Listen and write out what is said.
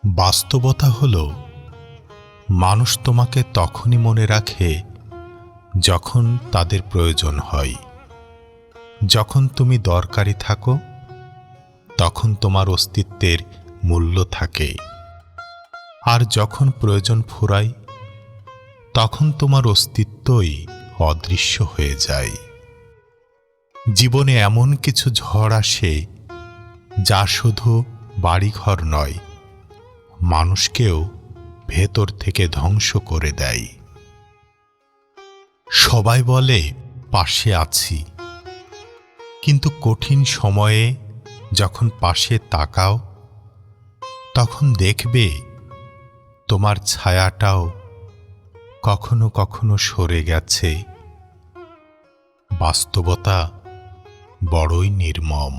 বাস্তবতা হলো, মানুষ তোমাকে তখনই মনে রাখে যখন তাদের প্রয়োজন হয়। যখন তুমি দরকারি থাকো, তখন তোমার অস্তিত্বের মূল্য থাকে। আর যখন প্রয়োজন ফুরায়, তখন তোমার অস্তিত্বই অদৃশ্য হয়ে যায়। জীবনে এমন কিছু ঝড় আসে যা শুধু বাড়িঘর নয়, মানুষকেও ভেতর থেকে ধ্বংস করে দেয়। সবাই বলে পাশে আছি, কিন্তু কঠিন সময়ে যখন পাশে তাকাও, তখন দেখবে তোমার ছায়াটাও কখনো কখনো সরে গেছে। বাস্তবতা বড়ই নির্মম।